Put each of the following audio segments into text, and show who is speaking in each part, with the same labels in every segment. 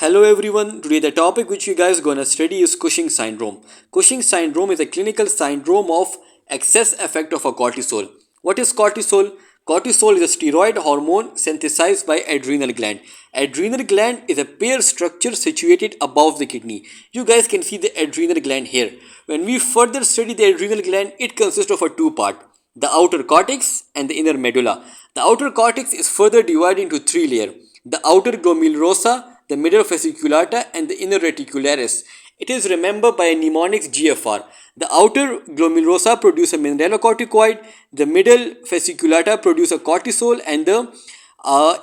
Speaker 1: Hello everyone, today the topic which you guys gonna study is Cushing syndrome. Cushing syndrome is a clinical syndrome of excess effect of a cortisol. What is cortisol? Cortisol is a steroid hormone synthesized by adrenal gland. Adrenal gland is a pair structure situated above the kidney. You guys can see the adrenal gland here. When we further study the adrenal gland, it consists of a two part, the outer cortex and the inner medulla. The outer cortex is further divided into three layers, the outer glomerulosa, the middle fasciculata and the inner reticularis. It is remembered by a mnemonics GFR. The outer glomerulosa produce a mineralocorticoid, the middle fasciculata produce a cortisol and the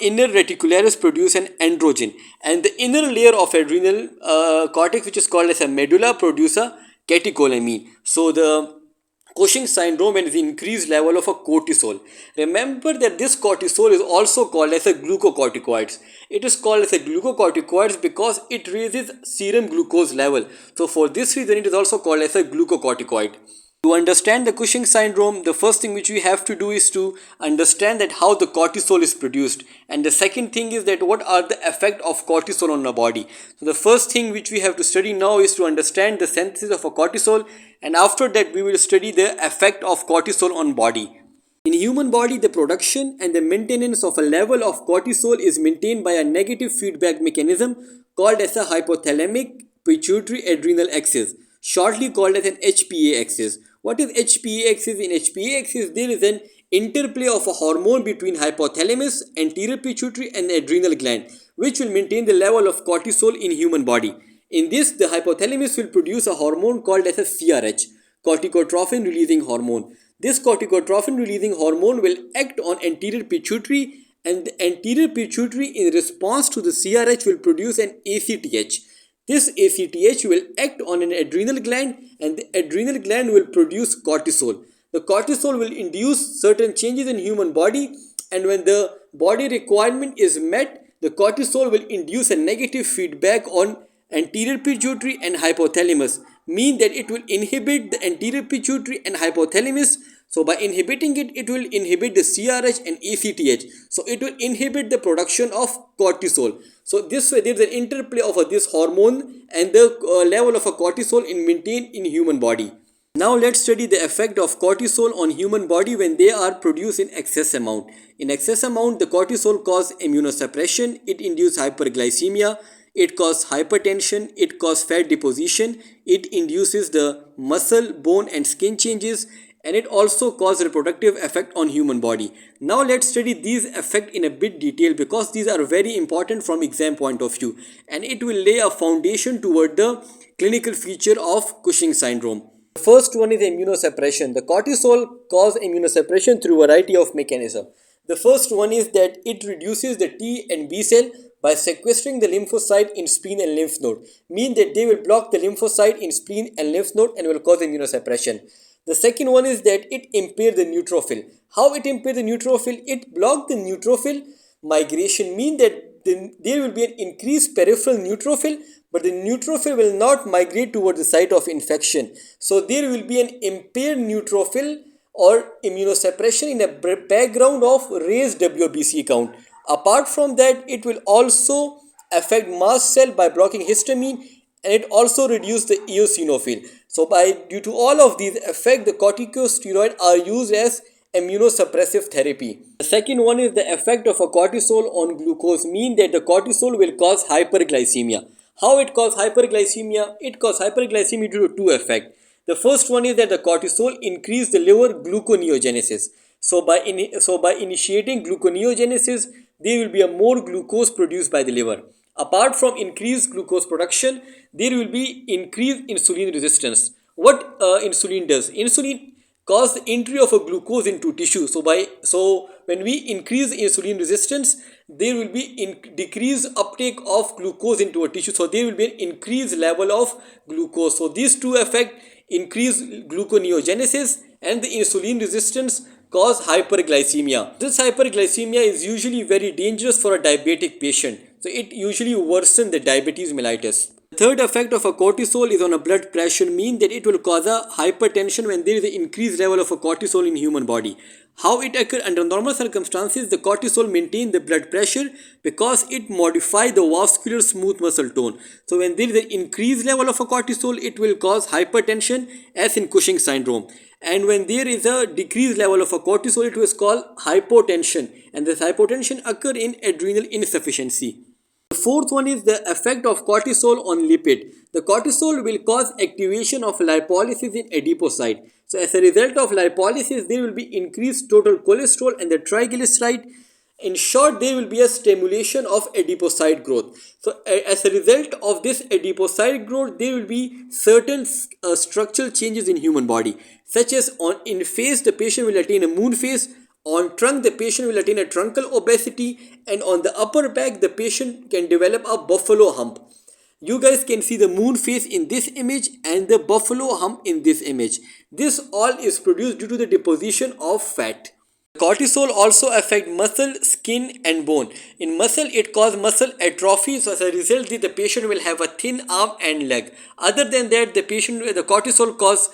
Speaker 1: inner reticularis produce an androgen, and the inner layer of adrenal cortex, which is called as a medulla, produce a catecholamine. So the Cushing syndrome and the increased level of a cortisol. Remember that this cortisol is also called as a glucocorticoids. It is called as a glucocorticoids because it raises serum glucose level. So for this reason it is also called as a glucocorticoid. To understand the Cushing syndrome, the first thing which we have to do is to understand that how the cortisol is produced, and the second thing is that what are the effect of cortisol on the body. So the first thing which we have to study now is to understand the synthesis of a cortisol, and after that we will study the effect of cortisol on body. In human body, the production and the maintenance of a level of cortisol is maintained by a negative feedback mechanism called as a hypothalamic pituitary adrenal axis, shortly called as an HPA axis. What is HPA axis? In HPA axis, there is an interplay of a hormone between hypothalamus, anterior pituitary and the adrenal gland, which will maintain the level of cortisol in human body. In this, the hypothalamus will produce a hormone called as a CRH, corticotrophin releasing hormone. This corticotrophin releasing hormone will act on anterior pituitary, and the anterior pituitary in response to the CRH will produce an ACTH. This ACTH will act on an adrenal gland, and the adrenal gland will produce cortisol. The cortisol will induce certain changes in human body, and when the body requirement is met, the cortisol will induce a negative feedback on anterior pituitary and hypothalamus, mean that it will inhibit the anterior pituitary and hypothalamus. So by inhibiting it, it will inhibit the CRH and ACTH. So it will inhibit the production of cortisol. So this way there is an interplay of this hormone and the level of a cortisol in maintained in human body. Now let's study the effect of cortisol on human body when they are produced in excess amount. In excess amount, the cortisol causes immunosuppression, it induces hyperglycemia, it causes hypertension, it causes fat deposition, it induces the muscle, bone and skin changes, and it also causes reproductive effect on human body. Now let's study these effects in a bit detail because these are very important from exam point of view, and it will lay a foundation toward the clinical feature of Cushing syndrome. The first one is immunosuppression. The cortisol causes immunosuppression through a variety of mechanisms. The first one is that it reduces the T and B cell by sequestering the lymphocyte in spleen and lymph node, mean that they will block the lymphocyte in spleen and lymph node and will cause immunosuppression. The second one is that it impairs the neutrophil. How it impairs the neutrophil? It blocks the neutrophil migration, mean that there will be an increased peripheral neutrophil, but the neutrophil will not migrate towards the site of infection. So there will be an impaired neutrophil or immunosuppression in a background of raised WBC count. Apart from that, it will also affect mast cell by blocking histamine, and it also reduces the eosinophil. So due to all of these effects, the corticosteroids are used as immunosuppressive therapy. The second one is the effect of a cortisol on glucose, mean that the cortisol will cause hyperglycemia. How it causes hyperglycemia? It causes hyperglycemia due to two effects. The first one is that the cortisol increases the liver gluconeogenesis. So by initiating gluconeogenesis, there will be a more glucose produced by the liver. Apart from increased glucose production, there will be increased insulin resistance. What insulin does? Insulin causes the entry of a glucose into tissue. So when we increase insulin resistance, there will be decreased uptake of glucose into a tissue. So there will be an increased level of glucose. So these two effects, increased gluconeogenesis and the insulin resistance, cause hyperglycemia. This hyperglycemia is usually very dangerous for a diabetic patient. So it usually worsens the diabetes mellitus. The third effect of a cortisol is on a blood pressure, mean that it will cause a hypertension when there is an increased level of a cortisol in human body. How it occurs under normal circumstances, the cortisol maintain the blood pressure because it modify the vascular smooth muscle tone. So when there is an increased level of a cortisol, it will cause hypertension as in Cushing syndrome. And when there is a decreased level of a cortisol, it was called hypotension. And this hypotension occur in adrenal insufficiency. The fourth one is the effect of cortisol on lipid. The cortisol will cause activation of lipolysis in adipocyte. So as a result of lipolysis, there will be increased total cholesterol and the triglyceride. In short, there will be a stimulation of adipocyte growth. So as a result of this adipocyte growth, there will be certain structural changes in human body, such as in face, the patient will attain a moon face. On trunk, the patient will attain a truncal obesity, and on the upper back, the patient can develop a buffalo hump. You guys can see the moon face in this image and the buffalo hump in this image. This all is produced due to the deposition of fat. Cortisol also affect muscle, skin and bone. In muscle, it causes muscle atrophy. So as a result, the patient will have a thin arm and leg. Other than that, the cortisol cause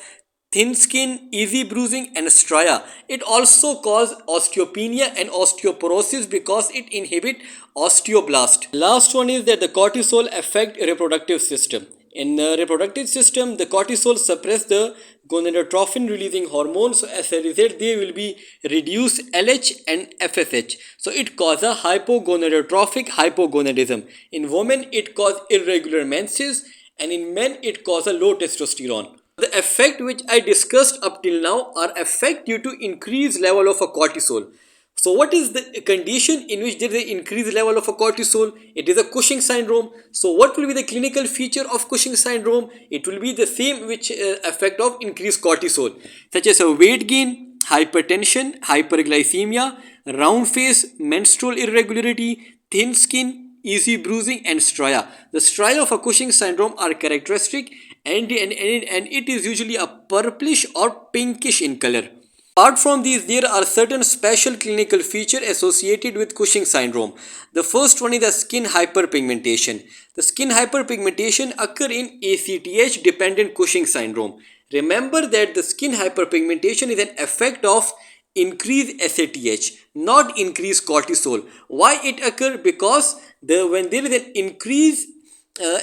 Speaker 1: thin skin, easy bruising and stria. It also causes osteopenia and osteoporosis because it inhibits osteoblast. Last one is that the cortisol affect reproductive system. In the reproductive system, the cortisol suppress the gonadotrophin releasing hormones. So as a result, there will be reduced LH and FSH. So it causes a hypogonadotrophic hypogonadism. In women, it causes irregular menses, and in men, it causes low testosterone. The effect which I discussed up till now are effect due to increased level of a cortisol. So what is the condition in which there is an increased level of a cortisol? It is a Cushing syndrome. So what will be the clinical feature of Cushing syndrome? It will be the same which effect of increased cortisol, such as a weight gain, hypertension, hyperglycemia, round face, menstrual irregularity, thin skin, easy bruising and stria. The stria of a Cushing syndrome are characteristic and it is usually a purplish or pinkish in color. Apart from these, there are certain special clinical features associated with Cushing syndrome. The first one is the skin hyperpigmentation. The skin hyperpigmentation occur in ACTH dependent Cushing syndrome. Remember that the skin hyperpigmentation is an effect of increased ACTH, not increased cortisol. Why it occur? Because when there is an increased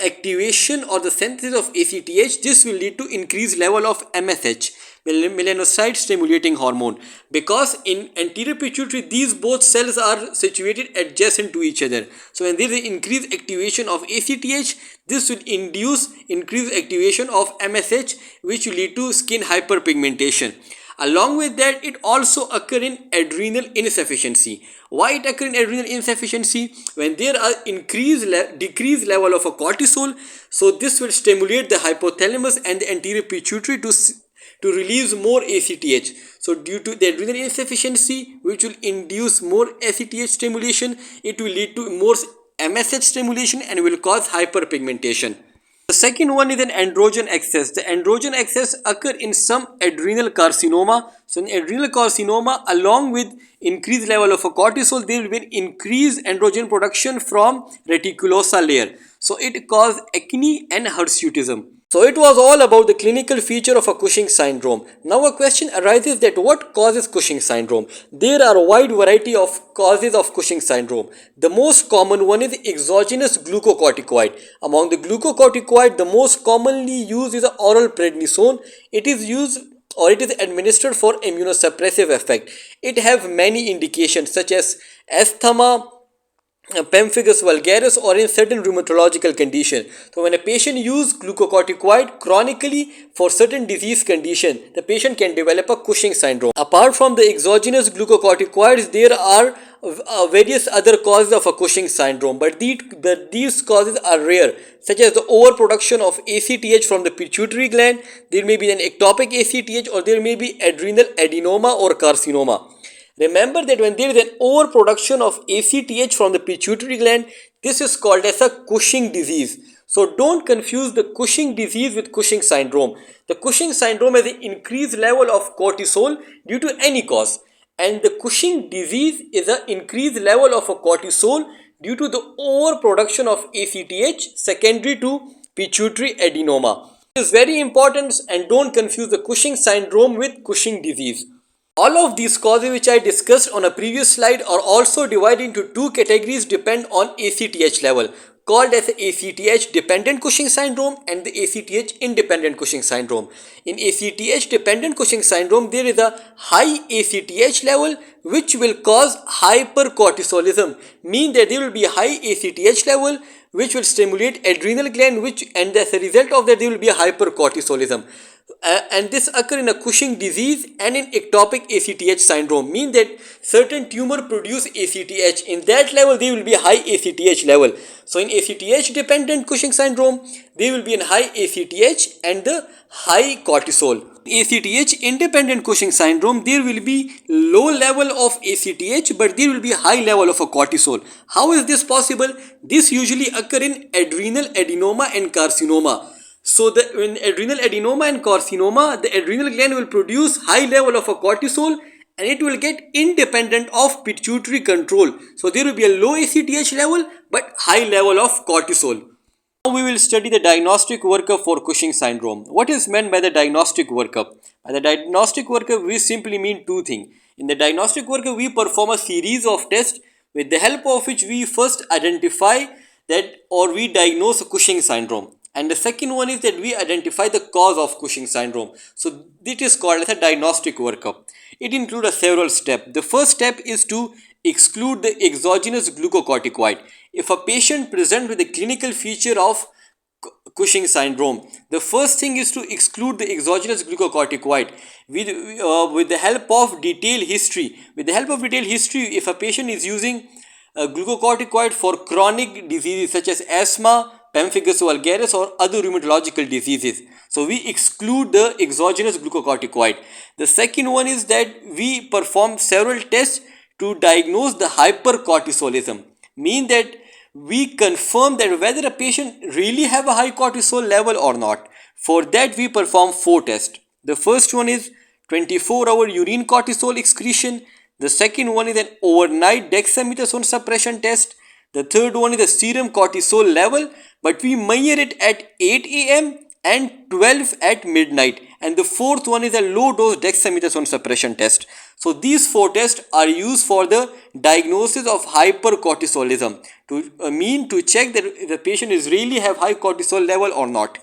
Speaker 1: activation or the synthesis of ACTH, this will lead to increased level of MSH, melanocyte stimulating hormone, because in anterior pituitary these both cells are situated adjacent to each other. So when there is increased activation of ACTH, this will induce increased activation of MSH, which will lead to skin hyperpigmentation. Along with that, it also occur in adrenal insufficiency. Why it occur in adrenal insufficiency? When there are decreased level of a cortisol, so this will stimulate the hypothalamus and the anterior pituitary to release more ACTH. So due to the adrenal insufficiency, which will induce more ACTH stimulation, it will lead to more MSH stimulation and will cause hyperpigmentation. The second one is an androgen excess. The androgen excess occur in some adrenal carcinoma. So in adrenal carcinoma, along with increased level of a cortisol, there will be increased androgen production from reticulosa layer. So it causes acne and hirsutism. So it was all about the clinical feature of a Cushing syndrome. Now a question arises that what causes Cushing syndrome? There are a wide variety of causes of Cushing syndrome. The most common one is exogenous glucocorticoid. Among the glucocorticoid, the most commonly used is the oral prednisone. It is used or it is administered for immunosuppressive effect. It have many indications such as asthma, pemphigus vulgaris, or in certain rheumatological condition. So when a patient use glucocorticoid chronically for certain disease condition, the patient can develop a Cushing syndrome. Apart from the exogenous glucocorticoids, there are various other causes of a Cushing syndrome, but these causes are rare, such as the overproduction of ACTH from the pituitary gland. There may be an ectopic ACTH, or there may be adrenal adenoma or carcinoma. Remember that when there is an overproduction of ACTH from the pituitary gland, this is called as a Cushing disease. So don't confuse the Cushing disease with Cushing syndrome. The Cushing syndrome has an increased level of cortisol due to any cause, and the Cushing disease is an increased level of a cortisol due to the overproduction of ACTH secondary to pituitary adenoma. It is very important, and don't confuse the Cushing syndrome with Cushing disease. All of these causes which I discussed on a previous slide are also divided into two categories depend on ACTH level, called as ACTH dependent Cushing syndrome and the ACTH independent Cushing syndrome. In ACTH dependent Cushing syndrome, there is a high ACTH level which will cause hypercortisolism, mean that there will be a high ACTH level which will stimulate adrenal gland, and as a result of that there will be a hypercortisolism. And this occur in a Cushing disease and in ectopic ACTH syndrome, mean that certain tumor produce ACTH. In that level there will be a high ACTH level. So in ACTH dependent Cushing syndrome, there will be a high ACTH and the high cortisol. ACTH independent Cushing syndrome, there will be low level of ACTH but there will be a high level of a cortisol. How is this possible? This usually occur in adrenal adenoma and carcinoma. So in adrenal adenoma and carcinoma, the adrenal gland will produce high level of a cortisol and it will get independent of pituitary control. So there will be a low ACTH level but high level of cortisol. Now we will study the diagnostic workup for Cushing syndrome. What is meant by the diagnostic workup? By the diagnostic workup, we simply mean two things. In the diagnostic workup, we perform a series of tests with the help of which we first identify that or we diagnose Cushing syndrome. And the second one is that we identify the cause of Cushing syndrome. So it is called as a diagnostic workup. It includes several steps. The first step is to exclude the exogenous glucocorticoid. If a patient presents with a clinical feature of Cushing syndrome, the first thing is to exclude the exogenous glucocorticoid with the help of detailed history. With the help of detailed history, if a patient is using a glucocorticoid for chronic diseases such as asthma, pemphigus vulgaris or other rheumatological diseases, so we exclude the exogenous glucocorticoid. The second one is that we perform several tests to diagnose the hypercortisolism, mean that we confirm that whether a patient really have a high cortisol level or not. For that we perform 4 tests. The first one is 24-hour urine cortisol excretion. The second one is an overnight dexamethasone suppression test. The third one is the serum cortisol level, but we measure it at 8 a.m. and 12 at midnight. And the fourth one is a low dose dexamethasone suppression test. So these 4 tests are used for the diagnosis of hypercortisolism to check that the patient is really have high cortisol level or not.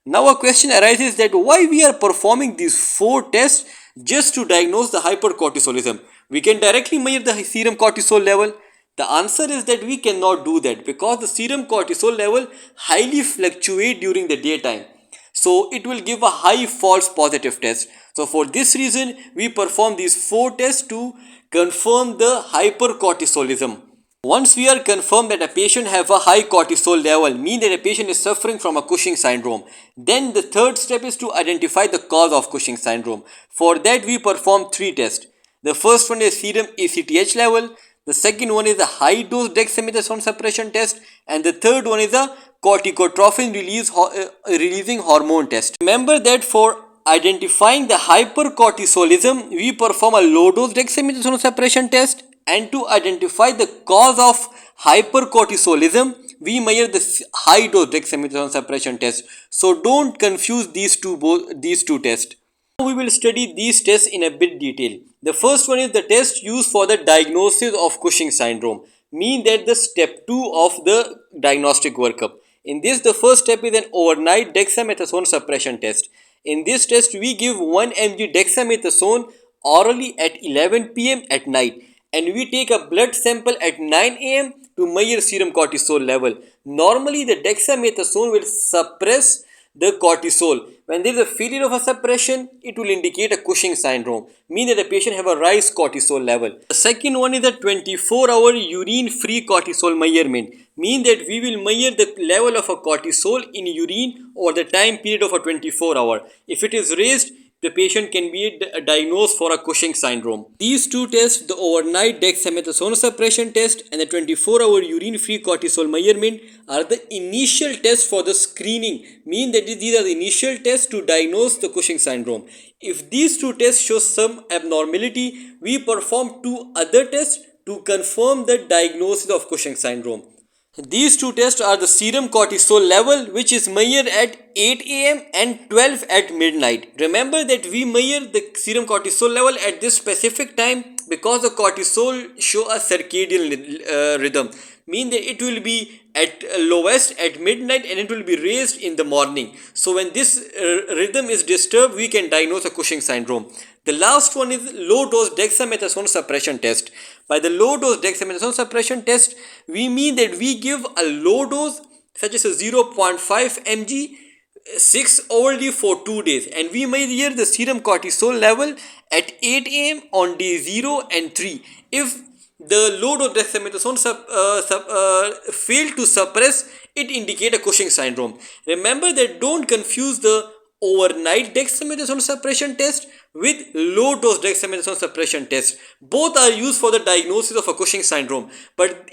Speaker 1: Now a question arises that why we are performing these 4 tests just to diagnose the hypercortisolism. We can directly measure the serum cortisol level. The answer is that we cannot do that because the serum cortisol level highly fluctuate during the daytime. So it will give a high false positive test. So for this reason, we perform these 4 tests to confirm the hypercortisolism. Once we are confirmed that a patient have a high cortisol level, mean that a patient is suffering from a Cushing syndrome, then the third step is to identify the cause of Cushing syndrome. For that we perform 3 tests. The first one is serum ACTH level. The second one is a high dose dexamethasone suppression test, and the third one is a corticotrophin releasing hormone test. Remember that for identifying the hypercortisolism, we perform a low dose dexamethasone suppression test, and to identify the cause of hypercortisolism, we measure the high dose dexamethasone suppression test. So don't confuse these two tests. Now we will study these tests in a bit detail. The first one is the test used for the diagnosis of Cushing syndrome, mean that the step 2 of the diagnostic workup. In this, the first step is an overnight dexamethasone suppression test. In this test, we give 1 mg dexamethasone orally at 11 p.m. at night, and we take a blood sample at 9 a.m. to measure serum cortisol level. Normally, the dexamethasone will suppress the cortisol. When there is a failure of a suppression, it will indicate a Cushing syndrome, mean that the patient have a rise cortisol level. The second one is a 24-hour urine-free cortisol measurement, mean that we will measure the level of a cortisol in urine over the time period of a 24 hour. If it is raised, the patient can be diagnosed for a Cushing syndrome. These 2 tests, the overnight dexamethasone suppression test and the 24-hour urine-free cortisol measurement, are the initial tests for the screening, mean that these are the initial tests to diagnose the Cushing syndrome. If these 2 tests show some abnormality, we perform 2 other tests to confirm the diagnosis of Cushing syndrome. These two tests are the serum cortisol level, which is measured at 8 a.m. and 12 at midnight. Remember that we measure the serum cortisol level at this specific time because the cortisol show a circadian rhythm, mean that it will be at lowest at midnight and it will be raised in the morning. So when this rhythm is disturbed, we can diagnose a Cushing syndrome. The last one is low dose dexamethasone suppression test. By the low dose dexamethasone suppression test, we mean that we give a low dose such as a 0.5 mg 6 hourly for 2 days, and we measure the serum cortisol level at 8 am on day 0 and 3. If the low dose dexamethasone fail to suppress, it indicate a Cushing syndrome. Remember that don't confuse the overnight dexamethasone suppression test with low dose dexamethasone suppression test. Both are used for the diagnosis of a Cushing syndrome, but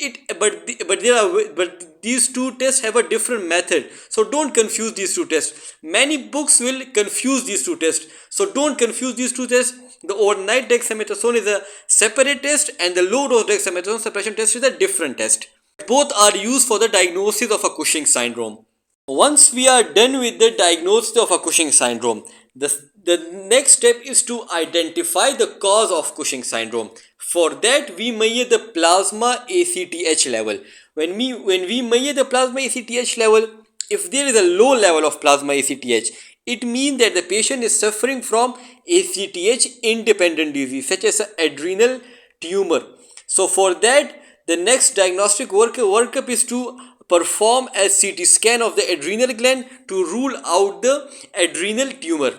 Speaker 1: these two tests have a different method, so don't confuse these two tests. Many books will confuse these two tests, so don't confuse these two tests. The overnight dexamethasone is a separate test and the low dose dexamethasone suppression test is a different test. Both are used for the diagnosis of a Cushing syndrome. Once we are done with the diagnosis of a Cushing syndrome, the next step is to identify the cause of Cushing syndrome. For that, we measure the plasma ACTH level. When we measure the plasma ACTH level, if there is a low level of plasma ACTH, it means that the patient is suffering from ACTH independent disease such as adrenal tumor. So for that, the next diagnostic workup is to perform a CT scan of the adrenal gland to rule out the adrenal tumor.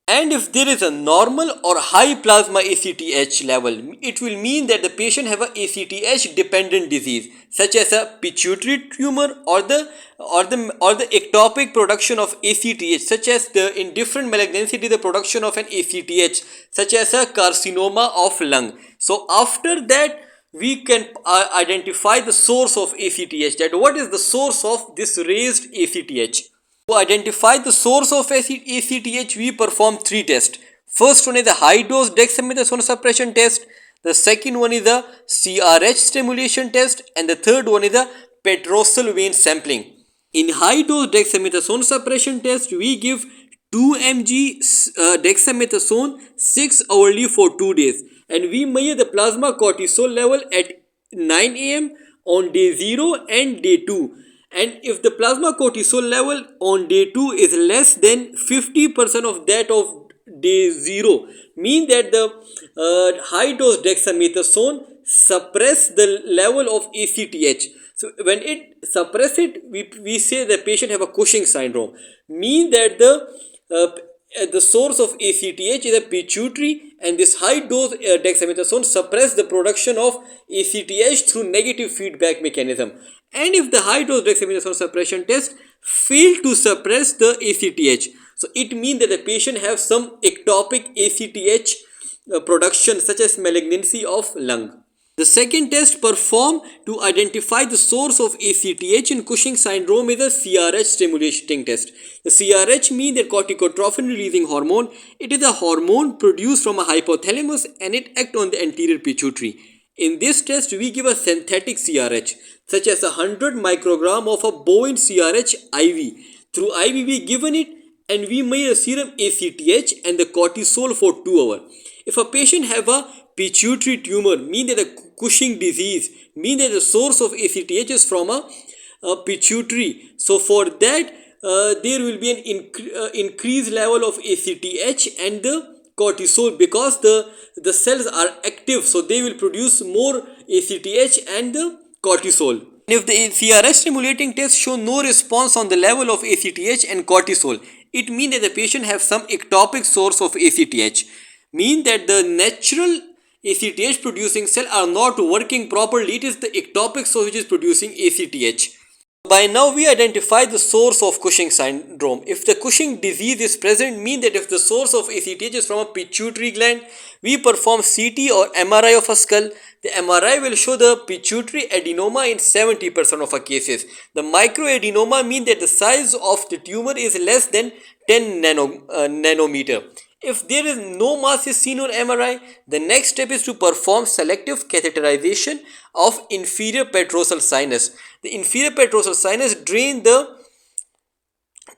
Speaker 1: And if there is a normal or high plasma ACTH level, it will mean that the patient have a ACTH dependent disease such as a pituitary tumor or the ectopic production of ACTH, such as the in different malignancy the production of an ACTH such as a carcinoma of lung. So after that, we can identify the source of ACTH, that what is the source of this raised ACTH. To identify the source of ACTH, we perform three tests. First one is the high dose dexamethasone suppression test, the second one is the CRH stimulation test, and the third one is the petrosal vein sampling. In high dose dexamethasone suppression test, we give 2 mg dexamethasone 6 hourly for 2 days, and we measure the plasma cortisol level at 9 am on day 0 and day 2. And if the plasma cortisol level on day 2 is less than 50% of that of day 0, mean that the high dose dexamethasone suppress the level of ACTH. So when it suppress it, we say the patient have a Cushing syndrome, mean that the source of ACTH is a pituitary, and this high dose dexamethasone suppress the production of ACTH through negative feedback mechanism. And if the high dose dexamethasone suppression test fail to suppress the ACTH, so it means that the patient have some ectopic ACTH production such as malignancy of lung. The second test performed to identify the source of ACTH in Cushing syndrome is a CRH stimulating test. The CRH means that corticotrophin releasing hormone. It is a hormone produced from a hypothalamus and it acts on the anterior pituitary. In this test, we give a synthetic CRH such as 100 microgram of a bovine CRH IV. Through IV we given it, and we measure serum ACTH and the cortisol for 2 hours. If a patient have a pituitary tumor, mean that a Cushing disease, mean that the source of ACTH is from a pituitary. So for that, there will be an increased level of ACTH and the cortisol, because the cells are active, so they will produce more ACTH and the cortisol. And if the CRH stimulating test show no response on the level of ACTH and cortisol, it means that the patient have some ectopic source of ACTH, mean that the natural ACTH producing cell are not working properly. It is the ectopic source which is producing ACTH. By now we identify the source of Cushing syndrome. If the Cushing disease is present, mean that if the source of ACTH is from a pituitary gland, we perform CT or MRI of a skull. The MRI will show the pituitary adenoma in 70% of our cases. The microadenoma mean that the size of the tumor is less than 10 nanometer. If there is no mass is seen on MRI, the next step is to perform selective catheterization of inferior petrosal sinus. The inferior petrosal sinus drain the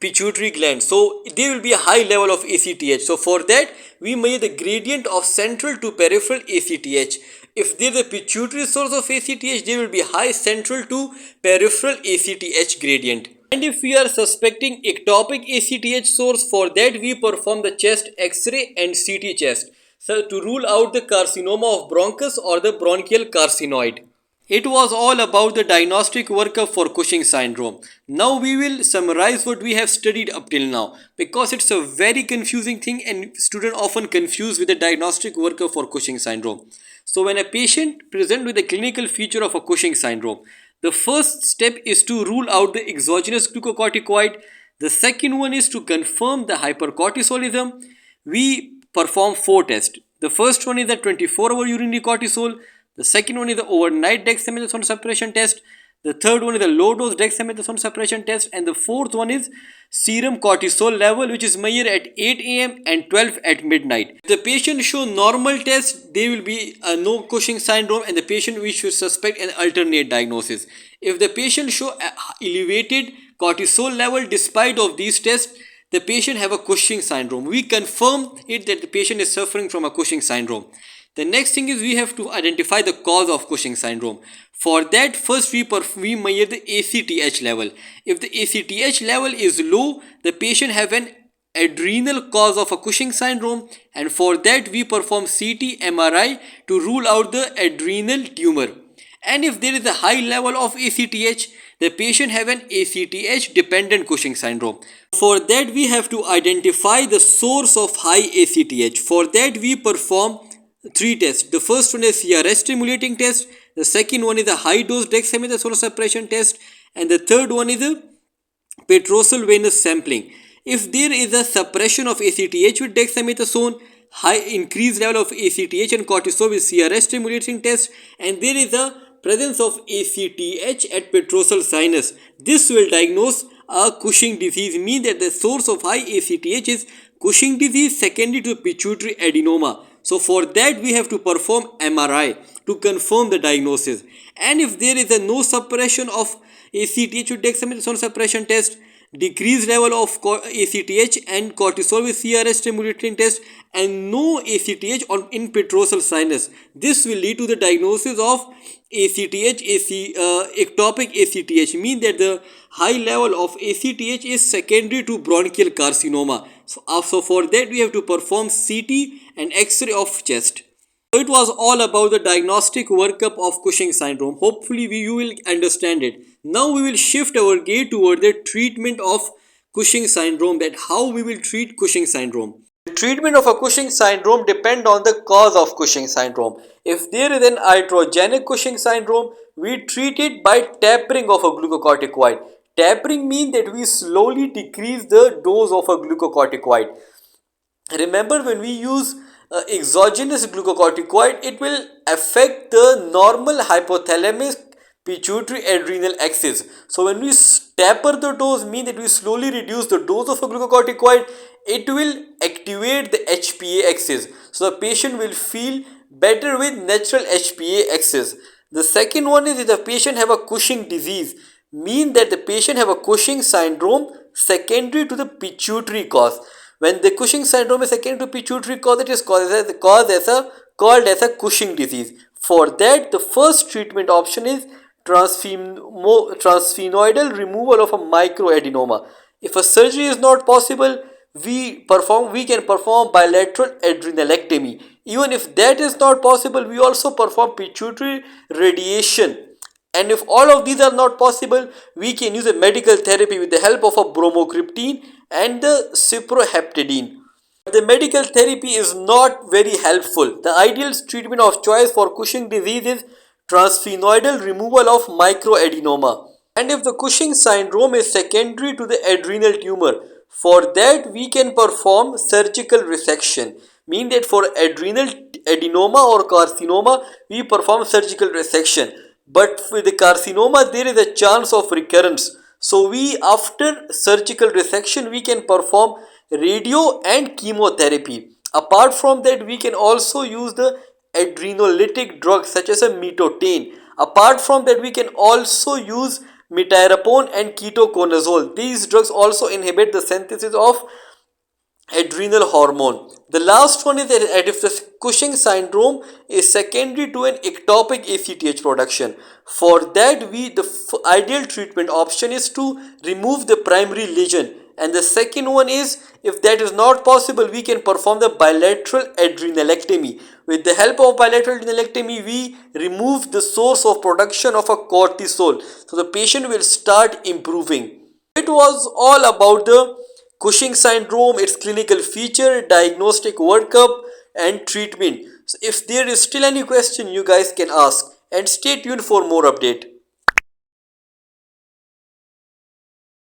Speaker 1: pituitary gland, so there will be a high level of ACTH. So for that we measure the gradient of central to peripheral ACTH. If there is a pituitary source of ACTH, there will be high central to peripheral ACTH gradient. And if we are suspecting ectopic ACTH source, for that we perform the chest X-ray and CT chest, so to rule out the carcinoma of bronchus or the bronchial carcinoid. It was all about the diagnostic workup for Cushing syndrome. Now we will summarize what we have studied up till now, because it's a very confusing thing and students often confuse with the diagnostic workup for Cushing syndrome. So when a patient presents with a clinical feature of a Cushing syndrome, the first step is to rule out the exogenous glucocorticoid. The second one is to confirm the hypercortisolism. We perform 4 tests. The first one is the 24-hour urinary cortisol. The second one is the overnight dexamethasone suppression test. The third one is the low dose dexamethasone suppression test. And the fourth one is serum cortisol level, which is measured at 8 am and 12 at midnight. If the patient show normal test, there will be no Cushing syndrome, and the patient we should suspect an alternate diagnosis. If the patient show elevated cortisol level despite of these tests, the patient have a Cushing syndrome. We confirm it that the patient is suffering from a Cushing syndrome. The next thing is we have to identify the cause of Cushing syndrome. For that, first we measure the ACTH level. If the ACTH level is low, the patient have an adrenal cause of a Cushing syndrome, and for that we perform CT MRI to rule out the adrenal tumor. And if there is a high level of ACTH, the patient have an ACTH dependent Cushing syndrome. For that we have to identify the source of high ACTH. For that we perform 3 tests. The first one is CRS stimulating test, the second one is a high dose dexamethasone suppression test, and the third one is a petrosal venous sampling. If there is a suppression of ACTH with dexamethasone, high increased level of ACTH and cortisol with CRS stimulating test, and there is a presence of ACTH at petrosal sinus, this will diagnose a Cushing disease, mean that the source of high ACTH is Cushing disease secondary to pituitary adenoma. So for that we have to perform MRI to confirm the diagnosis. And if there is a no suppression of ACTH with dexamethasone suppression test, decreased level of ACTH and cortisol with CRS stimulating test, and no ACTH in petrosal sinus, this will lead to the diagnosis of ACTH, ectopic ACTH, mean that the high level of ACTH is secondary to bronchial carcinoma. So for that we have to perform CT and X-ray of chest. So it was all about the diagnostic workup of Cushing syndrome. Hopefully you will understand it. Now we will shift our gaze toward the treatment of Cushing syndrome, that how we will treat Cushing syndrome. The treatment of a Cushing syndrome depend on the cause of Cushing syndrome. If there is an iatrogenic Cushing syndrome, we treat it by tapering of a glucocorticoid. Tapering means that we slowly decrease the dose of a glucocorticoid. Remember, when we use exogenous glucocorticoid, it will affect the normal hypothalamus pituitary adrenal axis. So when we taper the dose, mean that we slowly reduce the dose of a glucocorticoid, it will activate the HPA axis. So the patient will feel better with natural HPA axis. The second one is if the patient have a Cushing disease, mean that the patient have a Cushing syndrome secondary to the pituitary cause. When the Cushing syndrome is secondary to pituitary cause, it is called as a Cushing disease. For that, the first treatment option is transphenoidal removal of a microadenoma. If a surgery is not possible, we can perform bilateral adrenalectomy. Even if that is not possible, we also perform pituitary radiation. And if all of these are not possible, we can use a medical therapy with the help of a bromocriptine and the cyproheptadine. The medical therapy is not very helpful. The ideal treatment of choice for Cushing disease is transphenoidal removal of microadenoma. And if the Cushing syndrome is secondary to the adrenal tumor, for that we can perform surgical resection. Mean that for adrenal adenoma or carcinoma, we perform surgical resection. But with the carcinoma, there is a chance of recurrence. So after surgical resection, we can perform radio and chemotherapy. Apart from that, we can also use the adrenolytic drugs such as a metotane. Apart from that, we can also use mitirapone and ketoconazole. These drugs also inhibit the synthesis of adrenal hormone. The last one is that if the Cushing syndrome is secondary to an ectopic ACTH production. For that, the ideal treatment option is to remove the primary lesion. And the second one is, if that is not possible, we can perform the bilateral adrenalectomy. With the help of bilateral adrenalectomy, we remove the source of production of a cortisol. So the patient will start improving. It was all about the Cushing syndrome, its clinical feature, diagnostic workup, and treatment. So if there is still any question, you guys can ask, and stay tuned for more update.